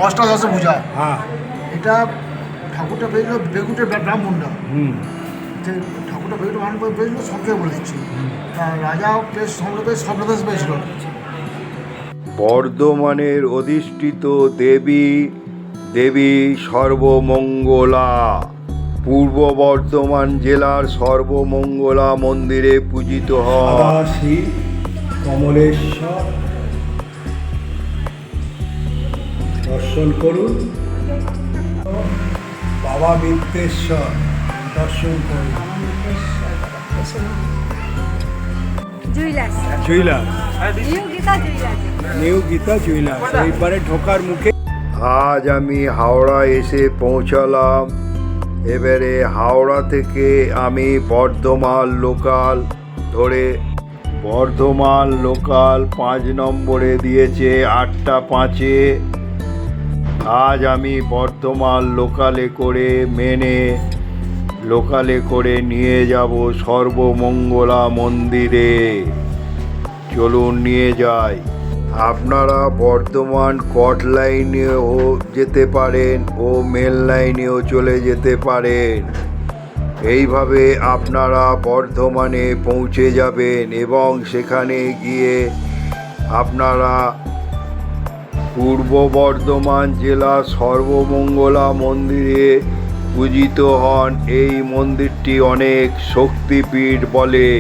অষ্টাদশে পূজা। হ্যাঁ। এটা ঠাকুরটা পেয়েছিল বেগুটের ব্রাহ্মণরা। যে ঠাকুরটা বেগুটের ব্রাহ্মণ পেয়েছিল সবকে বলে দিচ্ছি। তা রাজা পেয়ে সঙ্গে পেয়ে সপ্তদশ পেয়েছিল। বর্ধমানের অধিষ্ঠিত দেবী দেবী সর্বমঙ্গলা। পূর্ব বর্ধমান জেলার সর্বমঙ্গলা মন্দিরে পূজিত হয়। শ্রী কমলেশ্বর দর্শন করুন, বাবা বিদ্যেশ্বর দর্শন করুন। জুইলার্স, জুইলার্স, নিউ গীতা জুইলার্স। এইবারে ঢোকার মুখে। আজ আমি হাওড়া এসে পৌঁছালাম। এবারে হাওড়া থেকে আমি বর্ধমান লোকাল ধরে, বর্ধমান লোকাল 5 নম্বরে দিয়েছে 8টা 5-এ। আজ আমি বর্ধমান লোকালে করে লোকালে করে নিয়ে যাব সর্বমঙ্গলা মন্দিরে। চলুন নিয়ে যাই। আপনারা বর্ধমান কট লাইনেও যেতে পারেন ও মেল লাইনেও চলে যেতে পারেন। এইভাবে আপনারা বর্ধমানে পৌঁছে যাবেন এবং সেখানে গিয়ে আপনারা পূর্ব বর্ধমান জেলা সর্বমঙ্গলা মন্দিরে পূজিত হন। এই মন্দিরটি অনেক শক্তিপীঠ বলে।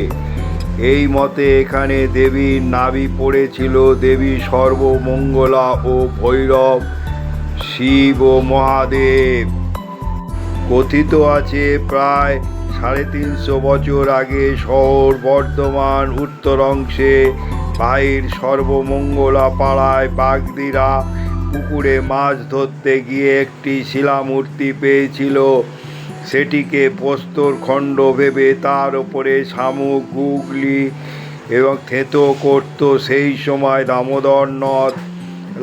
এই মতে এখানে দেবীর নাভি পড়েছিল দেবী সর্বমঙ্গলা ও ভৈরব, শিব ও মহাদেব। কথিত আছে প্রায় 350 বছর আগে শহর বর্ধমান উত্তর অংশে ভাইয়ের সর্বমঙ্গলা পাড়ায় বাগদিরা পুকুরে মাছ ধরতে গিয়ে একটি শিলামূর্তি পেয়েছিল। সেটিকে প্রস্তর খণ্ড ভেবে তার ওপরে শামুক, গুগলি এবং থেঁতো করত। সেই সময় দামোদর নদ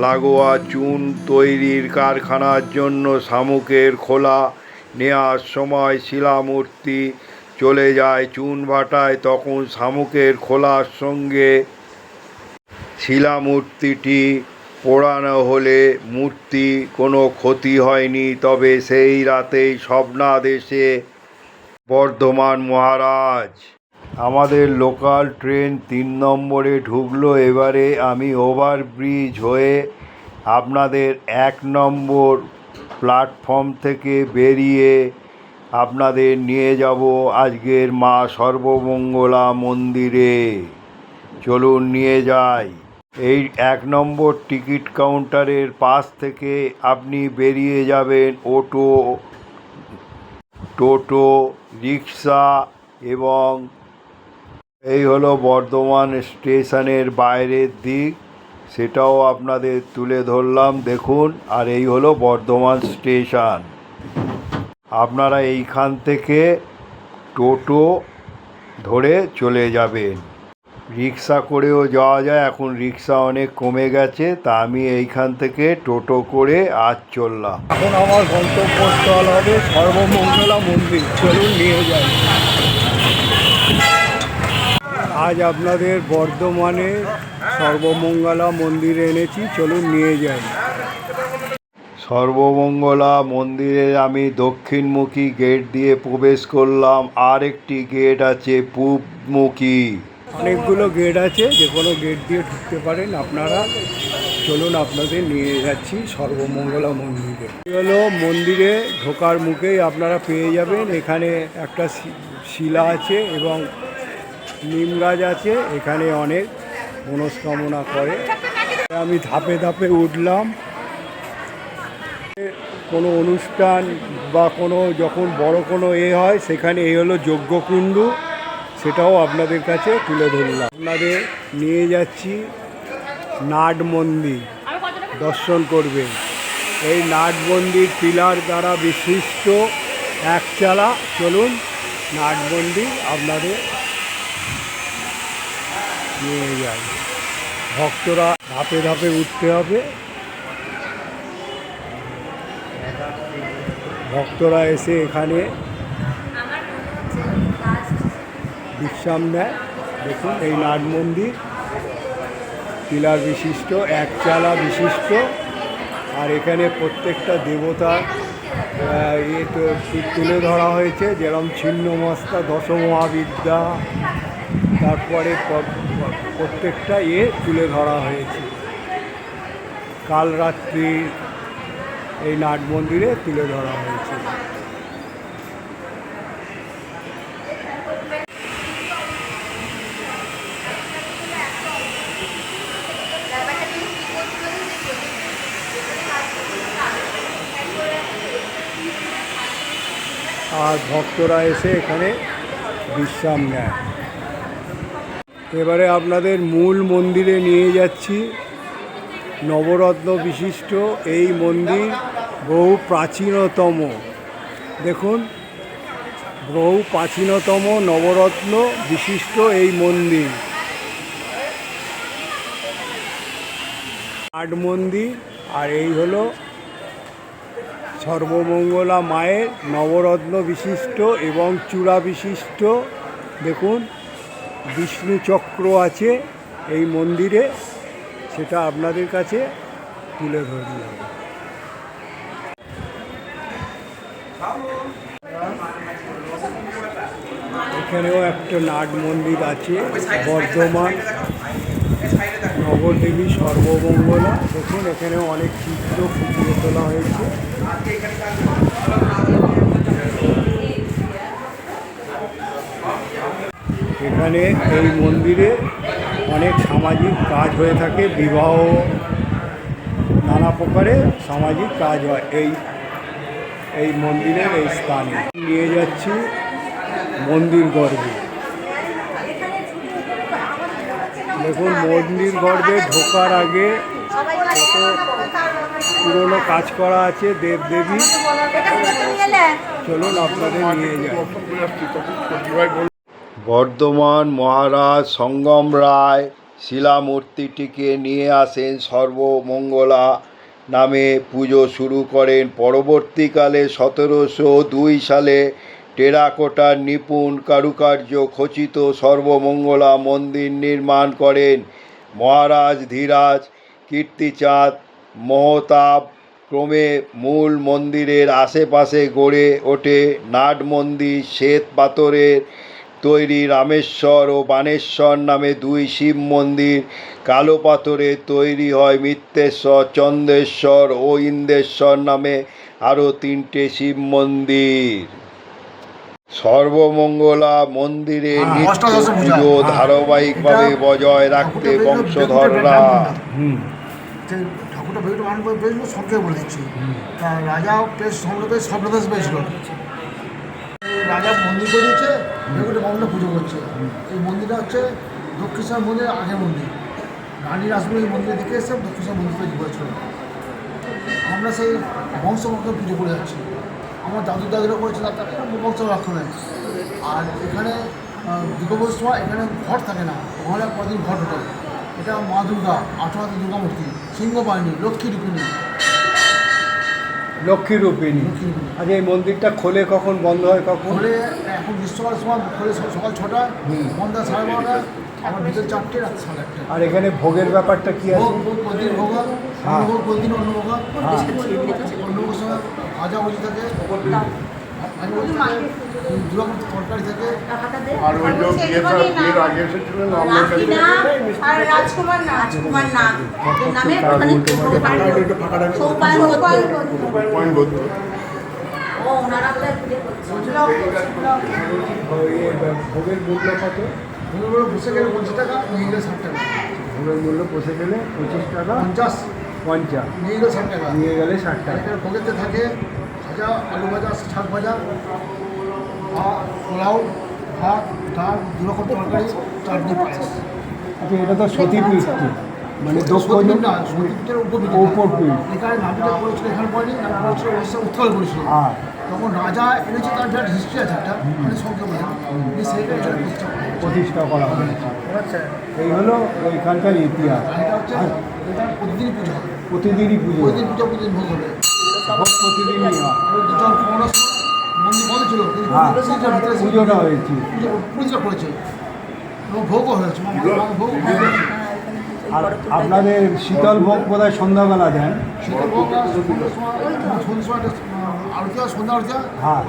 লাগোয়া চুন তৈরির কারখানার জন্য শামুকের খোলা নেওয়ার সময় শিলামূর্তি চলে যায় চুন ভাটায়। তখন শামুকের খোলার সঙ্গে শিলামূর্তিটি পোড়ানো হলে মূর্তি কোনো ক্ষতি হয়নি। তবে সেই রাতেই স্বপ্নাদেশে বর্ধমান মহারাজ। আমাদের লোকাল ট্রেন 3 নম্বরে ঢুকলো। এবারে আমি ওভারব্রিজ হয়ে আপনাদের 1 নম্বর প্ল্যাটফর্ম থেকে বেরিয়ে আপনাদের নিয়ে যাব আজকের মা সর্বমঙ্গলা মন্দিরে। চলুন নিয়ে যাই। এই 1 নম্বর টিকিট কাউন্টারের পাশ থেকে আপনি বেরিয়ে যাবেন টোটো, রিক্সা এবং এই হলো বর্ধমান স্টেশনের বাইরের দিক, সেটাও আপনাদের তুলে ধরলাম দেখুন। আর এই হলো বর্ধমান স্টেশন। আপনারা এইখান থেকে টোটো ধরে চলে যাবেন। রিক্সা করেও যাওয়া যায়, এখন রিক্সা অনেক কমে গেছে। তা আমি এইখান থেকে টোটো করে আজ চললাম। এখন আমার গন্তব্যস্থল হবে সর্বমঙ্গলা মন্দির। চলুন নিয়ে যাই। আজ আপনাদের বর্ধমানে সর্বমঙ্গলা মন্দিরে এনেছি, চলুন নিয়ে যাই। সর্বমঙ্গলা মন্দিরে আমি দক্ষিণমুখী গেট দিয়ে প্রবেশ করলাম। আর একটি গেট আছে পূবমুখী। অনেকগুলো গেট আছে, যে কোনো গেট দিয়ে ঢুকতে পারেন আপনারা। চলুন আপনাদের নিয়ে যাচ্ছি সর্বমঙ্গলা মন্দিরে। এই হলো মন্দিরে ঢোকার মুখেই আপনারা পেয়ে যাবেন। এখানে একটা শিলা আছে এবং নিম গাছ আছে। এখানে অনেক মনস্কামনা করে। আমি ধাপে ধাপে উঠলাম। কোনো অনুষ্ঠান বা কোনো যখন বড় কোনো হয় সেখানে এই হলো যজ্ঞকুণ্ড, সেটাও আপনাদের কাছে তুলে ধরলাম। আপনাদের নিয়ে যাচ্ছি নাট মন্দির, দর্শন করবেন। এই নাট মন্দির পিলার দ্বারা বিশিষ্ট একচালা। চলুন নাট মন্দির আপনাদের নিয়ে যাই। ভক্তরা ধাপে ধাপে উঠতে হবে। ভক্তরা এসে এখানে বিশ্রাম নেয়। দেখুন এই নাট মন্দির পিলার বিশিষ্ট, একচালা বিশিষ্ট। আর এখানে প্রত্যেকটা দেবতার তুলে ধরা হয়েছে, যেরকম ছিন্নমস্তা, দশমহাবিদ্যা, তারপরে প্রত্যেকটা তুলে ধরা হয়েছে কাল রাত্রি এই নাট মন্দিরে তুলে ধরা হয়েছে। আর ভক্তরা এসে এখানে বিশ্রাম নেয়। এবারে আপনাদের মূল মন্দিরে নিয়ে যাচ্ছি। নবরত্ন বিশিষ্ট এই মন্দির, বহু প্রাচীনতম, দেখুন বহু প্রাচীনতম নবরত্ন বিশিষ্ট এই মন্দির, নাট মন্দির। আর এই হলো সর্বমঙ্গলা মায়ের নবরত্ন বিশিষ্ট এবং চূড়া বিশিষ্ট, দেখুন বিষ্ণু চক্র আছে এই মন্দিরে, সেটা আপনাদের কাছে তুলে ধরলাম। এখানেও একটা নাট মন্দির আছে, বর্ধমান নবদেবী সর্বমঙ্গলা। দেখুন এখানেও অনেক চিত্র ফুটিয়ে তোলা হয়েছে। এখানে এই মন্দিরে অনেক সামাজিক কাজ হয়ে থাকে, বিবাহ, নানা প্রকারের সামাজিক কাজ হয় এই মন্দিরের এই স্থানে। নিয়ে যাচ্ছি মন্দির গর্ভে। দেখুন মন্দির গর্ভে ঢোকার আগে কত পুরনো কাজ করা আছে দেবদেবী। চলুন আপনাদের নিয়ে যাই। বর্ধমান মহারাজ সঙ্গম রায় শিলামূর্তিটিকে নিয়ে আসেন, সর্বমঙ্গলা নামে পুজো শুরু করেন। পরবর্তীকালে 1702 সালে টেরাকোটার নিপুণ কারুকার্য খচিত সর্বমঙ্গলা মন্দির নির্মাণ করেন মহারাজ ধীরাজ কীর্তিচাঁদ মহতাব। ক্রমে মূল মন্দিরের আশেপাশে গড়ে ওঠে নাট মন্দির, শ্বেত পাথরের তৈরি রামেশ্বর ও বাণেশ্বর নামে দুই শিব মন্দির, কালো পাথরের তৈরি হয় মিত্রেশ্বর, চন্দ্রেশ্বর ও ইন্দ্রেশ্বর নামে আরও 3টে শিব মন্দির। সর্বমঙ্গলা মন্দিরে নিত্য পুজো ধারাবাহিকভাবে বজায় রাখতে বংশধররা ঠাকুরটা বেগুটা মান করে পেয়েছিল, সবকে বলে দিচ্ছি। তা রাজা পেশ সম্রাট সর্বদাস পেয়েছিল, রাজা মন্দির করে দিয়েছে, বেগুটা বামুনটা পুজো করছে। এই মন্দিরটা হচ্ছে দক্ষিণেশ্বর মন্দিরের আগের মন্দির। রানী রাসমণি এই মন্দিরে দেখে এসে দক্ষিণেশ্বর মন্দির তৈরি করেছিল। আমরা সেই বংশকে পুজো করে যাচ্ছি। আমার দাদু দাদুরা করেছিল, তারা বংশ রক্ষণে। আর এখানে দীর্ঘবর্ষ সময় এখানে ঘট থাকে না, ওখানে কদিন ঘট ওঠে। এটা মা দুর্গা, 8 হাতে দুর্গা মূর্তি, সিংহবাহিনী, লক্ষ্মী রূপিণী। আচ্ছা এই মন্দিরটা খোলে কখন, বন্ধ হয় কখন? খোলে এখন গ্রীষ্মকালের সময় খোলে সকাল 6টায়, বন্ধ 12:30, আমার বিকেল 4টে, রাত 1:30। আর এখানে ভোগের ব্যাপারটা কি আছে? প্রতিদিন ভোগ, অন্নভোগ, প্রতিদিন অন্নভোগ। অন্নভোগের সময় ভাজা ভুজি থাকে, দুরকম তরকারি থাকে। আর ওই লোক বিয়ের আগে এসেছিলেন আর রাজকুমার নাগ নামে পয়েন্ট বলতো। ও ওনারা ভোগের মূল্য কত? ভোগের বসে গেলে 25 টাকা, নিয়ে গেলে 60 টাকা। ভোগের মূল্য বসে গেলে 25 টাকা, 50 নিয়ে গেলে 60 টাকা, নিয়ে গেলে 60 টাকা। এখানে ভোগেতে থাকে ভাজা, আলু ভাজা, শাক ভাজা, পোলাও, ভাত, ডাল, দুরকম তরকারি, চাটনি, পায়েস। আচ্ছা এটা তো সতীপীঠ, মানে সতীপীঠ না, সতীপীঠের উপপীঠ। উপপীঠ। এখানে নামটা পড়েছিল, এখানে পড়েনি, নাম পড়েছিল অবশ্য উৎকল পড়েছিল। তখন রাজা এনেছে, তার বিরাট হিস্ট্রি আছে একটা, মানে সবকে বলে সেইটা এখানে প্রতিষ্ঠা করা হয়েছে। এই হলো ওইখানকার ইতিহাস। এটা হচ্ছে এটা প্রতিদিনই পুজো হবে, প্রতিদিনই পুজো, প্রতিদিন পুজো, প্রতিদিন ভোগ হবে, প্রতিদিনই হয়। যখন করোনার সময় মন্দির বন্ধ ছিল, পুজোটা হয়েছে, পুজো করেছে এবং ভোগও হয়েছে, ভোগ হয়েছে। আর আপনাদের শীতল ভোগ বোধহয় সন্ধ্যাবেলা দেন। শীতলভোগরা সন্ধ্যার সময় আরতি হয়, সন্ধ্যা আরতি হয়। হ্যাঁ।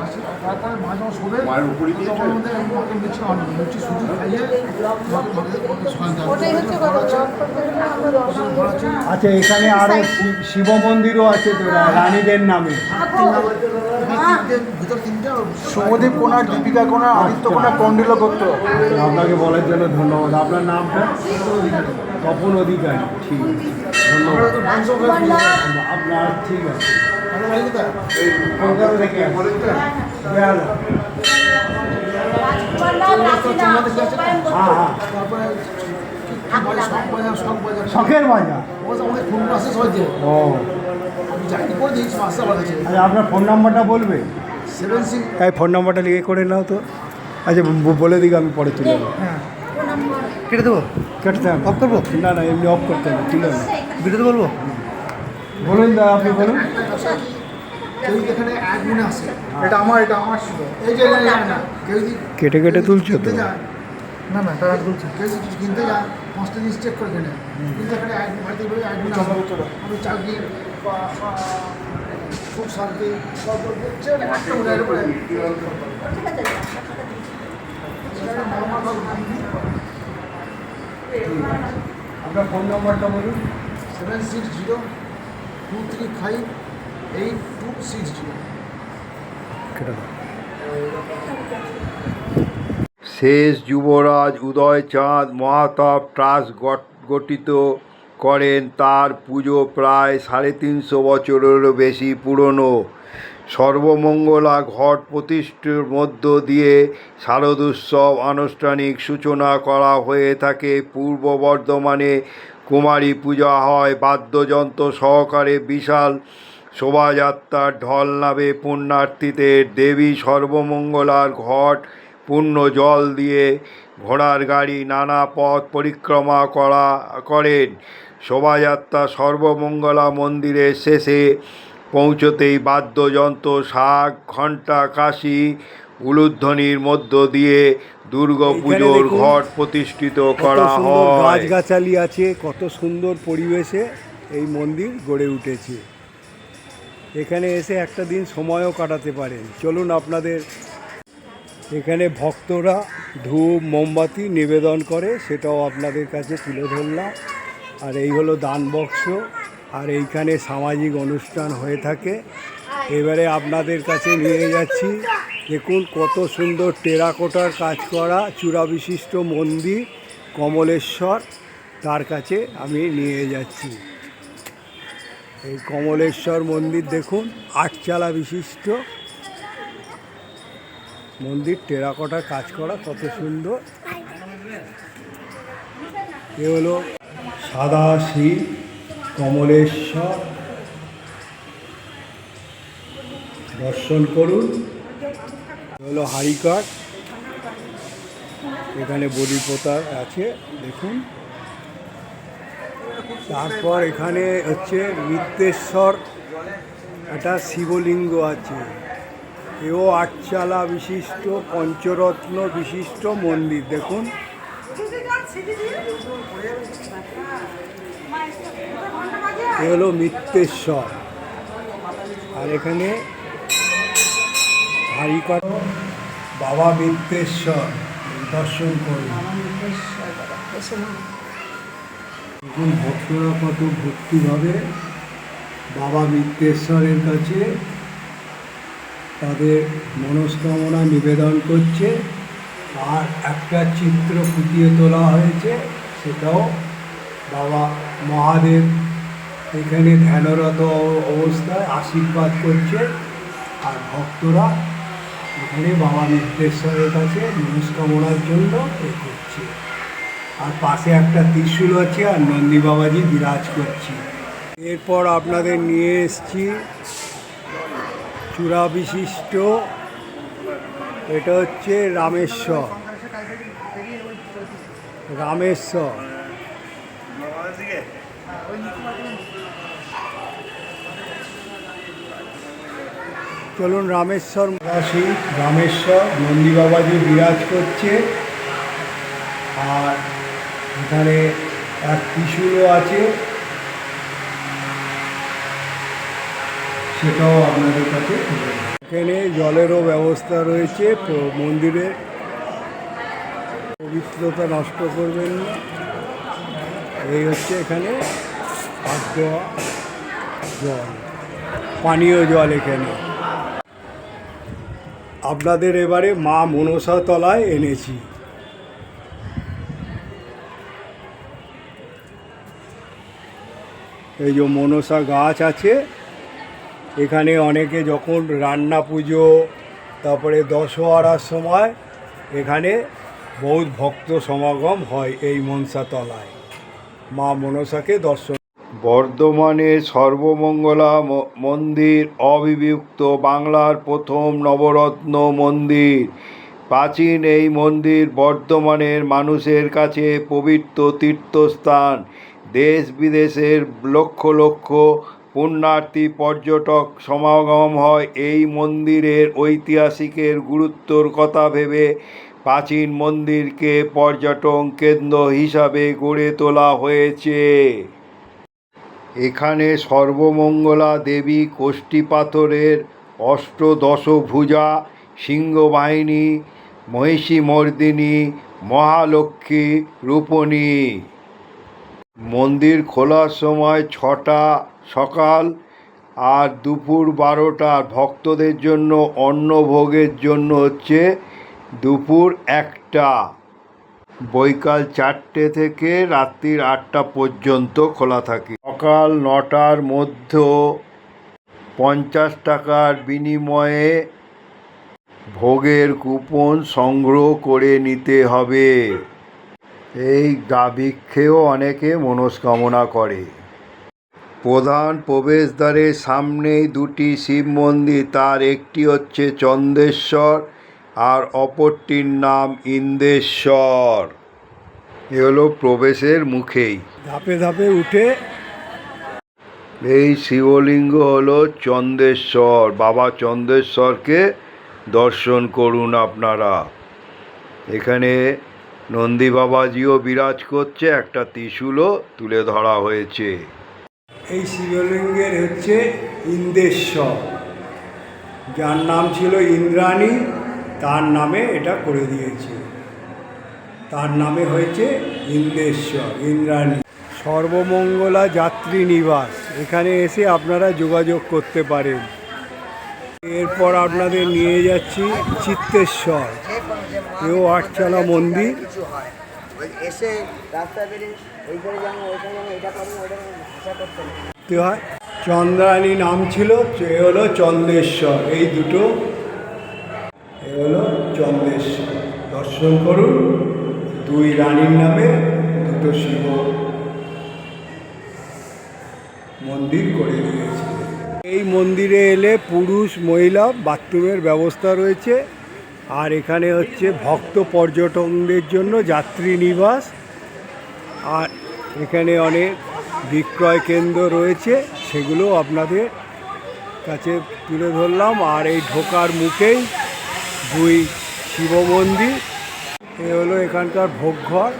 তারপরে মা যখন শোবে মায়ের উপরই দিয়েছে? তখন আমাদের মাকে মিষ্টি খাওয়ানো হয়। মিষ্টি সুজি খাইয়ে মাকে শোয়ানো হয়। ওটাই হচ্ছে কথা, জব করতে গেলে আমরা দর্শন ঘর আছে। আচ্ছা, এখানে আরও শিব মন্দিরও আছে তো রানীদের নামে। ভিতর তিনটে আর শুভদীপ কোনার, দীপিকা কোনার, আদিত্য কোনার, কন্ডিল গোত্র। আপনাকে বলার জন্য ধন্যবাদ। আপনার নামটা? তপন অধিকারী। ঠিক আছে, ধন্যবাদ আপনার। ঠিক আছে, আমার বাড়ি কোথায়? কলকাতা থেকে বেহালা। হ্যাঁ হ্যাঁ, তারপরে শখ বাজার শখের বাজার। আমাকে ফোন আসে সবাই দিয়ে ও আমি জানি করে দিয়েছি পাঁচটা আমার কাছে। আচ্ছা, আপনার ফোন নাম্বারটা বলবে? 76 এই ফোন নাম্বারটা লিখে করে নাও তো। আচ্ছা, বলে দিকে আমি পরে তুলে নেবো। কেটে দেবো? কেটে দেন। অফ করবো? না না, এমনি অফ করতে হবে, তুলে না। ভিডিওতে বলবো? বলুন দা, আপনি বলুন। কেউ এখানে এক গুণে আসে, এটা আমার ছিল। এই যে যায় না কেউ যদি কেটে কেটে তুলছো তো? কিনতে যায়, না না, তারা বলছে। কেউ যদি কিছু কিনতে যায় 5টা জিনিস চেক করে কেনে, কিন্তু এখানে এক বাড়িতে বলে এক গুণে আসে। আমি চাকরি খুব শান্তি দেখছে একটা মনে হয় পড়ে আপনার ফোন নাম্বারটা বলুন। 7602358260। কেটে দাও। শেষ যুবরাজ উদয়চাঁদ মহাতাব ট্রাস্ট গঠিত করেন। তার পুজো প্রায় 350 বছরেরও বেশি পুরনো। সর্বমঙ্গলা ঘট প্রতিষ্ঠার মধ্য দিয়ে শারদোৎসব আনুষ্ঠানিক সূচনা করা হয়ে থাকে। পূর্ব বর্ধমানে কুমারী পূজা হয় বাদ্যযন্ত্র সহকারে। বিশাল শোভাযাত্রার ঢল নামে পুণ্যার্থীদের। দেবী সর্বমঙ্গলার ঘট পূর্ণ জল দিয়ে ঘোড়ার গাড়ি নানা পথ পরিক্রমা করেন। শোভাযাত্রা সর্বমঙ্গলা মন্দিরের শেষে পৌঁছতেই বাদ্যযন্ত্র, শাঁখ, ঘণ্টা, কাশি, উলুধ্বনির মধ্য দিয়ে দুর্গাপুজোর ঘট প্রতিষ্ঠিত করা হয়। গাছগাছালি আছে, কত সুন্দর পরিবেশে এই মন্দির গড়ে উঠেছে। এখানে এসে একটা দিন সময়ও কাটাতে পারেন। চলুন, আপনাদের এখানে ভক্তরা ধূপ মোমবাতি নিবেদন করে, সেটাও আপনাদের কাছে তুলে ধরলাম। আর এই হলো দান বাক্স, আর এইখানে সামাজিক অনুষ্ঠান হয়ে থাকে। এবারে আপনাদের কাছে নিয়ে যাচ্ছি, দেখুন কত সুন্দর টেরাকোটার কাজ করা চূড়া বিশিষ্ট মন্দির কমলেশ্বর, তার কাছে আমি নিয়ে যাচ্ছি। এই কমলেশ্বর মন্দির দেখুন, 8 চালা বিশিষ্ট মন্দির, টেরাকোটার কাজ করা, কত সুন্দর। এ হলো সাদা শিব কমলেশ্বর, দর্শন করুন। এ হলো হারিকাট, এখানে বলি পোতা আছে দেখুন। তারপর এখানে হচ্ছে মিত্রেশ্বর, একটা শিবলিঙ্গ আছে। এও 8 চালা বিশিষ্ট পঞ্চরত্ন বিশিষ্ট মন্দির দেখুন। এ হলো মিত্রেশ্বর, আর এখানে হারিকাট বাবা মিত্রেশ্বর, দর্শন করুন। দেখুন ভক্তরা কত ভক্তিভাবে বাবা মিত্রেশ্বরের কাছে তাদের মনস্কামনা নিবেদন করছে। আর একটা চিত্র ফুটিয়ে তোলা হয়েছে, সেটাও বাবা মহাদেব এখানে ধ্যানরত অবস্থায় আশীর্বাদ করছে। আর ভক্তরা এখানে বাবা মিত্রেশ্বরের কাছে মনস্কামনার জন্য করছে। আর পাশে একটা ত্রিশূল আছে, আর নন্দী বাবাজি বিরাজ করছে। এরপর আপনাদের নিয়ে এসছি চূড়া বিশিষ্ট, এটা হচ্ছে রামেশ্বর। চলুন রামেশ্বর আসি। রামেশ্বর নন্দী বাবাজি বিরাজ করছে, আর এখানে এক ত্রিশূলও আছে, সেটাও আপনাদের কাছে তুলে দেব। এখানে জলেরও ব্যবস্থা রয়েছে, মন্দিরের পবিত্রতা নষ্ট করবেন না। এই হচ্ছে এখানে হাত ধোয়া জল, পানীয় জল এখানে। আপনাদের এবারে মা মনসা তলায় এনেছি। এই যে মনসা গাছ আছে, এখানে অনেকে যখন রান্না পুজো, তারপরে দশহরার সময় এখানে বহুত ভক্ত সমাগম হয় এই মনসা তলায় মা মনসাকে দর্শন। বর্ধমানের সর্বমঙ্গলা মন্দির অবিভক্ত বাংলার প্রথম নবরত্ন মন্দির। প্রাচীন এই মন্দির বর্ধমানের মানুষের কাছে পবিত্র তীর্থস্থান। দেশ বিদেশের লক্ষ লক্ষ পুণ্যার্থী পর্যটক সমাগম হয় এই মন্দিরের ঐতিহাসিকের গুরুত্বর কথা ভেবে প্রাচীন মন্দিরকে পর্যটন কেন্দ্র হিসাবে গড়ে তোলা হয়েছে। এখানে সর্বমঙ্গলা দেবী কোষ্ঠী পাথরের অষ্টদশভুজা, সিংহবাহিনী, মহিষীমর্দিনী, মহালক্ষ্মী রূপণী। মন্দির খোলার সময় 6টা সকাল আর দুপুর 12টা। ভক্তদের জন্য অন্নভোগের জন্য হচ্ছে দুপুর 1টা। বৈকাল 4টে থেকে রাত্রির 8টা পর্যন্ত খোলা থাকে। সকাল 9টার মধ্যে 50 টাকার বিনিময়ে ভোগের কুপন সংগ্রহ করে নিতে হবে। এই ভিক্ষেও অনেকে মনস্কামনা করে। প্রধান প্রবেশদ্বারের সামনেই 2টি শিব মন্দির, তার একটি হচ্ছে চন্দ্রেশ্বর আর অপরটির নাম ইন্দ্রেশ্বর। এ হলো প্রবেশের মুখেই। ধাপে ধাপে উঠে এই শিবলিঙ্গ হলো চন্দ্রেশ্বর। বাবা চন্দ্রেশ্বরকে দর্শন করুন আপনারা। এখানে নন্দী বাবাজিও বিরাজ করছে, একটা ত্রিশূলও তুলে ধরা হয়েছে। এই শিবলিঙ্গের হচ্ছে ইন্দ্রেশ্বর, যার নাম ছিল ইন্দ্রাণী, তার নামে এটা করে দিয়েছে, তার নামে হয়েছে ইন্দ্রেশ্বর, ইন্দ্রাণী। সর্বমঙ্গলা যাত্রী নিবাস, এখানে এসে আপনারা যোগাযোগ করতে পারেন। এরপর আপনাদের নিয়ে যাচ্ছি চিত্তেশ্বর, এও 8চালা মন্দির। এসে রাস্তা বেরিয়ে এই করে যাবো ওইটা যাবো এটা করবো ওইটা ভাষা করতে হয়। চন্দ্রাণী নাম ছিল, এ হলো চন্দ্রেশ্বর। এই দুটো, এ হলো চন্দ্রেশ্বর। দর্শন করুন, 2 রানীর নামে 2 শিব মন্দির করে দিয়েছে। এই মন্দিরে এলে পুরুষ মহিলা বাথরুমের ব্যবস্থা রয়েছে। আর এখানে হচ্ছে ভক্ত পর্যটকদের জন্য যাত্রী নিবাস। আর এখানে অনেক বিক্রয় কেন্দ্র রয়েছে, সেগুলো আপনাদের কাছে তুলে ধরলাম। আর এই ঢোকার মুখেই 2 শিব মন্দির। এ হলো এখানকার ভোগঘর।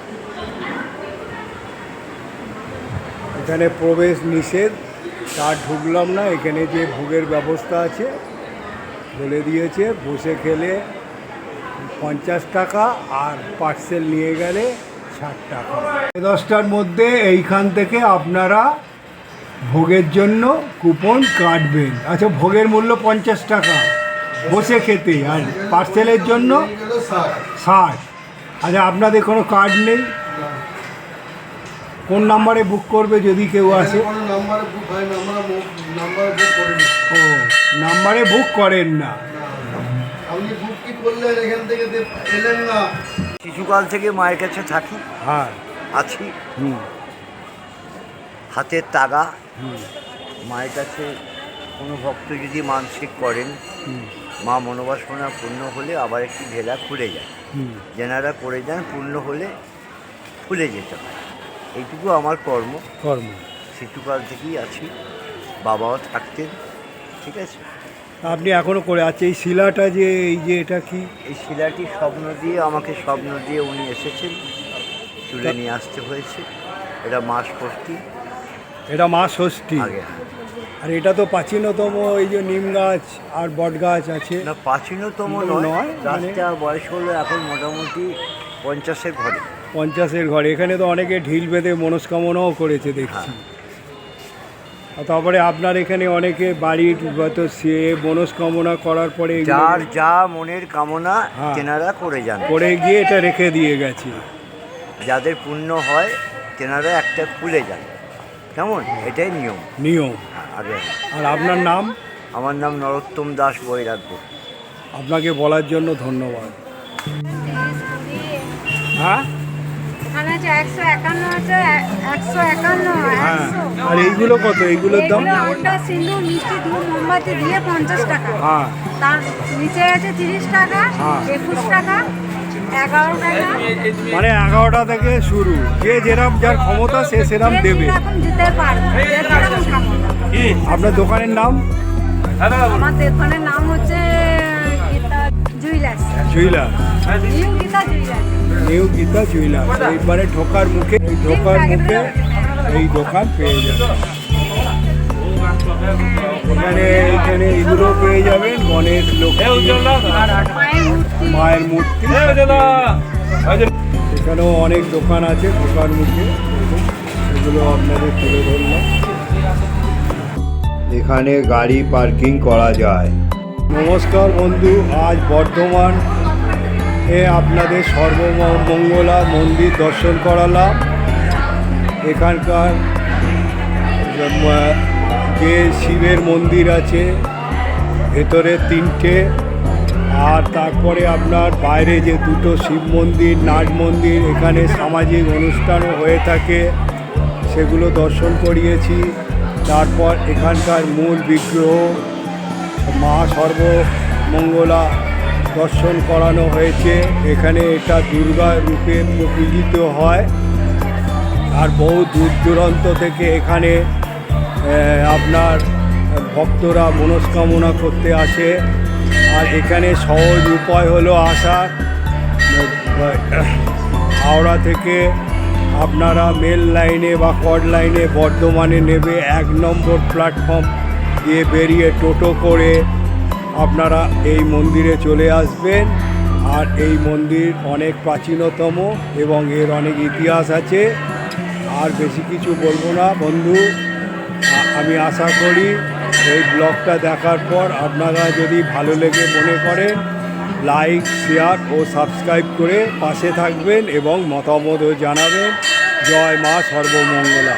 এখানে প্রবেশ নিষেধ, তার ঢুকলাম না। এখানে যে ভোগের ব্যবস্থা আছে বলে দিয়েছে, বসে খেলে 50 টাকা, আর পার্সেল নিয়ে গেলে 60 টাকা। 10টার মধ্যে এইখান থেকে আপনারা ভোগের জন্য কুপন কাটবেন। আচ্ছা, ভোগের মূল্য 50 টাকা বসে খেতে, আর পার্সেলের জন্য 60। আচ্ছা, আপনাদের কোনো কার্ড নেই? কোন নাম্বারে বুক করবে যদি কেউ আসে? কোনো নাম্বারে বুক হয় না, আমরা নাম্বারে বুক করি না। ও, নাম্বারে বুক করেন না। আপনি বুক কি করলেন এখান থেকে এলেন না? শিশুকাল থেকে মায়ের কাছে থাকি, হ্যাঁ, আছি। হুম, হাতের তাগা। হুম, মায়ের কাছে কোনো ভক্ত যদি মানসিক করেন, হুম, মা মনোবাসনা পূর্ণ হলে আবার একটি ঢেলা খুলে যায়। হুম। যেনারা করে যান পূর্ণ হলে খুলে যেতে হয়। এইটুকু আমার কর্ম। শিশুকাল থেকেই আছি, বাবাও থাকতেন। ঠিক আছে, আপনি এখনো করে আছে। এই শিলাটা যে, এই যে এটা কি? এই শিলাটি স্বপ্ন দিয়ে, আমাকে স্বপ্ন দিয়ে উনি এসেছেন, তুলে নিয়ে আসতে হয়েছে। এটা মাস ষষ্ঠী এটা মা ষষ্ঠী। আগে। আর এটা তো প্রাচীনতম, এই যে নিম গাছ আর বট গাছ আছে। না, প্রাচীনতম নয়, নয়, মানে- গাছটা বয়স হলো এখন মোটামুটি 50-এর ঘরে। 50-এর ঘরে। এখানে তো অনেকে ঢিল বেঁধে মনস্কামনাও করেছে দেখছি। আর তারপরে আপনার এখানে অনেকে বাড়ির হয়তো সে মনস্কামনা করার পরে এগুলো যার যা মনের কামনা হ্যাঁ। তেনারা করে যান। করে গিয়ে এটা রেখে দিয়ে গেছে। যাদের পুণ্য হয় তেনারা একটা খুলে যান, কেমন, এটাই নিয়ম নিয়ম। আগে। আর আপনার নাম? আমার নাম নরোত্তম দাস বৈরাগ্য। আপনাকে বলার জন্য ধন্যবাদ। হ্যাঁ এখানে আছে 151 আছে, 151, হ্যাঁ। 100। আর এইগুলো কত? এইগুলোর দাম? এগুলো আটা, সিঁদুর, মিষ্টি, ধূপ, মোমবাতি দিয়ে 50 টাকা। হ্যাঁ। তার নিচে আছে 30 টাকা, হ্যাঁ। 21 টাকা, 11 টাকা। মানে 11টা থেকে শুরু, যে যেরকম যার ক্ষমতা সে সেরকম দেবে। যেরকম দিতে পারবে, যেরকম ক্ষমতা। আপনার দোকানের নাম? আমার দোকানের নাম হচ্ছে Gita jewellers, jeweller, new Gita jewellers. New Gita jeweller. এইবারে ঢোকার মুখে, এই ঢোকার মুখে এই দোকান পেয়ে যাবেন। এখানে এগুলো পেয়ে যাবেন, গণেশ, লক্ষ্মী, মায়ের মূর্তি। এখানেও অনেক দোকান আছে ঢোকার মুখে, সেগুলো আপনাদের তুলে ধরলাম। এখানে গাড়ি পার্কিং করা যায়। নমস্কার বন্ধু, আজ বর্ধমান আপনাদের সর্বমঙ্গলা মন্দির দর্শন করালাম। এখানকার যে শিবের মন্দির আছে ভেতরে 3টে, আর তারপরে আপনার বাইরে যে 2টো শিব মন্দির, নাট মন্দির, এখানে সামাজিক অনুষ্ঠানও হয়ে থাকে, সেগুলো দর্শন করিয়েছি। তারপর এখানকার মূল বিগ্রহ মা সর্বমঙ্গলা দর্শন করানো হয়েছে। এখানে এটা দুর্গা রূপে পূজিত হয়। আর বহু দূর দূরান্ত থেকে এখানে আপনার ভক্তরা মনস্কামনা করতে আসে। আর এখানে সহজ উপায় হলো আসার। হাওড়া থেকে আপনারা মেল লাইনে বা কড লাইনে বর্ধমানে নেবে, 1 নম্বর প্ল্যাটফর্ম দিয়ে বেরিয়ে টোটো করে আপনারা এই মন্দিরে চলে আসবেন। আর এই মন্দির অনেক প্রাচীনতম এবং এর অনেক ইতিহাস আছে। আর বেশি কিছু বলবো না বন্ধু। আমি আশা করি এই ব্লগটা দেখার পর আপনারা যদি ভালো লেগে মনে করেন, লাইক, শেয়ার ও সাবস্ক্রাইব করে পাশে থাকবেন এবং মতামতও জানাবেন। জয় মা সর্বমঙ্গলা।